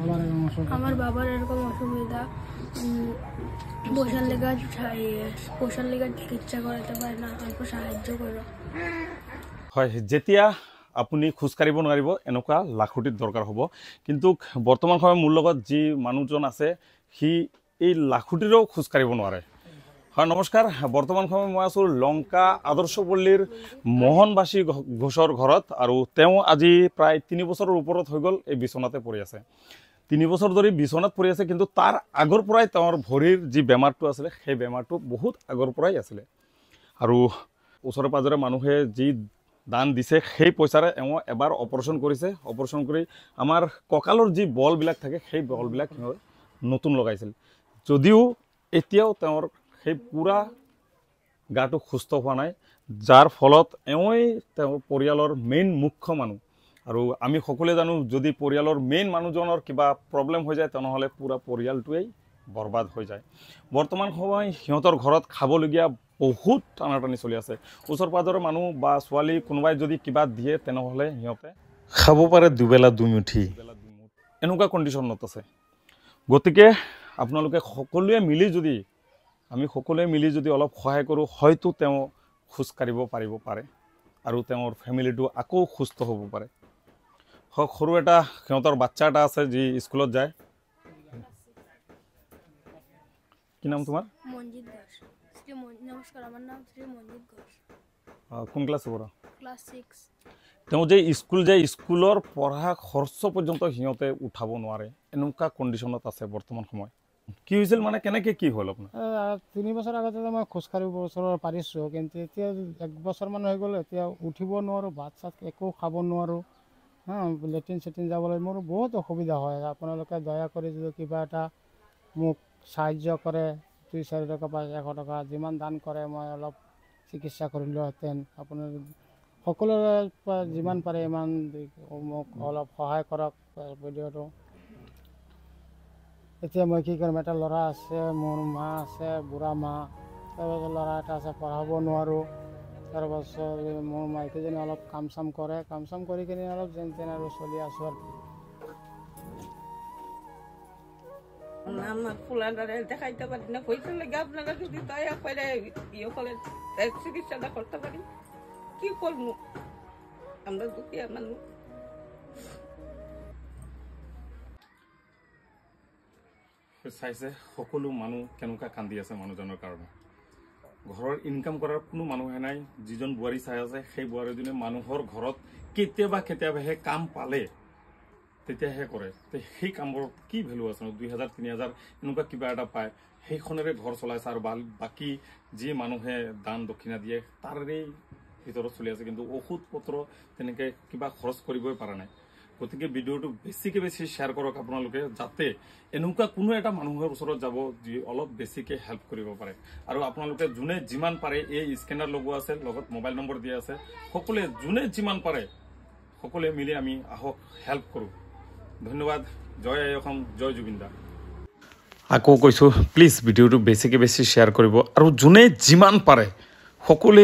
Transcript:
আমাৰ বাবাৰ এৰকম অসুবিধা, পোষাৰ লেগে চিকিৎসা কৰাতে পাৰে না, অল্প সাহায্য কৰো। হয় যেতিয়া আপুনি খোজকাঢ়িব নোৱাৰিব এনেকুৱা লাখুটিৰ দৰকাৰ হ'ব, কিন্তু বৰ্তমান সময়ত মোৰ লগত যি মানুহজন আছে সি এই লাখুটিৰেও খোজকাঢ়িব নোৱাৰে। হয় নমস্কাৰ, বৰ্তমান সময়ত মই আছোঁ লংকা আদৰ্শপল্লীৰ মোহনবাসী ঘোষৰ ঘৰত, আৰু তেওঁ আজি প্ৰায় 3 বছৰৰ ওপৰত হৈ গ'ল এই বিচনাতে পৰি আছে। 3 বছৰ ধৰি বিচনাত পৰি আছে, কিন্তু তাৰ আগৰ পৰাই তেওঁৰ ভৰিৰ যি বেমাৰটো আছিলে সেই বেমাৰটো বহুত আগৰ পৰাই আছিলে। আৰু ওচৰে পাজৰে মানুহে যি দান দিছে সেই পইচাৰে এওঁ এবাৰ অপাৰেশ্যন কৰিছে। অপাৰেশ্যন কৰি আমাৰ কঁকালৰ যি বলবিলাক থাকে সেই বলবিলাক নতুন লগাইছিল, যদিও এতিয়াও তেওঁৰ সেই পুৰা গাটো সুস্থ হোৱা নাই, যাৰ ফলত এওঁই তেওঁৰ পৰিয়ালৰ মেইন মুখ্য মানুহ। আৰু আমি সকলোৱে জানো যদি পৰিয়ালৰ মেইন মানুহজনৰ কিবা প্ৰব্লেম হৈ যায় তেনেহ'লে পুৰা পৰিয়ালটোৱেই বৰবাদ হৈ যায়। বৰ্তমান সময় সিহঁতৰ ঘৰত খাবলগীয়া বহুত টানাটানি চলি আছে। ওচৰ পাজৰৰ মানুহ বা ছোৱালী কোনোবাই যদি কিবা দিয়ে তেনেহ'লে সিহঁতে খাব পাৰে দুবেলা দুমুঠি, এনেকুৱা কণ্ডিশ্যনত আছে। গতিকে আপোনালোকে সকলোৱে মিলি যদি অলপ সহায় কৰোঁ, হয়তো তেওঁ খোজকাঢ়িব পাৰে আৰু তেওঁৰ ফেমিলিটো আকৌ সুস্থ হ'ব পাৰে। সৰু এটা সিহঁতৰ বাচ্চা এটা আছে যি স্কুলত যায়। কি নাম তোমাৰ? মঞ্জিত ঘোষ। নমস্কাৰ, আমার নাম শ্রী মঞ্জিত ঘোষ। কোন ক্লাসে পড়া? ক্লাস 6। তেওঁ যে স্কুল যায়, স্কুলৰ পঢ়া খৰচ পৰ্যন্ত সিহঁতে উঠাব নোৱাৰে, এনেকুৱা কণ্ডিশ্যনত আছে বৰ্তমান সময়। কি হৈছিল মানে কেনেকৈ কি হ'ল আপোনাৰ? 3 বছৰ আগতে মই খোজকাঢ়িব পাৰিছোঁ, কিন্তু এতিয়া 1 বছৰমান হৈ গ'ল, এতিয়া উঠিব নোৱাৰোঁ, ভাত চাত একো খাব নোৱাৰোঁ। লেট্ৰিন চেট্ৰিন যাবলৈ মোৰ বহুত অসুবিধা হয়। আপোনালোকে দয়া কৰি যদি কিবা এটা মোক সাহায্য কৰে, 2-4 টকা বা 100 টকা যিমান দান কৰে মই অলপ চিকিৎসা কৰিলোহেঁতেন। আপোনাৰ সকলোৰে যিমান পাৰে ইমান মোক অলপ সহায় কৰক ভিডিঅ'টো। এতিয়া মই কি কৰিম? এটা ল'ৰা আছে, মোৰ মা আছে, বুঢ়া মা, তাৰপাছত ল'ৰা এটা আছে, পঢ়াব নোৱাৰোঁ। তাৰপাছত মোৰ মাইকীজনী অলপ কাম চাম কৰে, কাম চাম কৰি কিনে অলপ যেন তেন আৰু চলি আছোঁ আৰু। আমার ফুলারে দেখাইতে পারি না, পয়সা লেগে আপনারা যদি দয়া করে করে চিকিৎসাটা করতে পারি, কি করবো? আমরা দুঃখিয়া মানুষ। চাইছে সকলো মানুহ কেনেকুৱা কান্দি আছে মানুহজনৰ কাৰণে। ঘৰৰ ইনকাম কৰাৰ কোনো মানুহে নাই। যিজন বোৱাৰী চাই আছে সেই বোৱাৰীজনী মানুহৰ ঘৰত কেতিয়াবাহে কাম পালে তেতিয়াহে কৰে। সেই কামবোৰ কি ভেলু আছে? 2000-3000 এনেকুৱা কিবা এটা পায়, সেইখনেৰে ঘৰ চলাইছে, আৰু বাকী যি মানুহে দান দক্ষিণা দিয়ে তাৰে ভিতৰত চলি আছে, কিন্তু ঔষধ পত্ৰ তেনেকৈ কিবা খৰচ কৰিবই পৰা নাই। গতিকে ভিডিঅ'টো বেছিকৈ শ্বেয়াৰ কৰক আপোনালোকে, যাতে এনেকুৱা কোনো এটা মানুহৰ ওচৰত যাব যি অলপ বেছিকৈ হেল্প কৰিব পাৰে। আৰু আপোনালোকে যোনে যিমান পাৰে, এই স্কেনাৰ লগোৱা আছে, লগত মোবাইল নম্বৰ দিয়া আছে, সকলোৱে যোনে যিমান পাৰে সকলোৱে মিলি আমি আহক হেল্প কৰোঁ। ধন্যবাদ। জয় আই অসম, জয় জুবিন দা। আকৌ কৈছোঁ, প্লিজ ভিডিঅ'টো বেছিকৈ শ্বেয়াৰ কৰিব, আৰু যোনে যিমান পাৰে সকলোৱে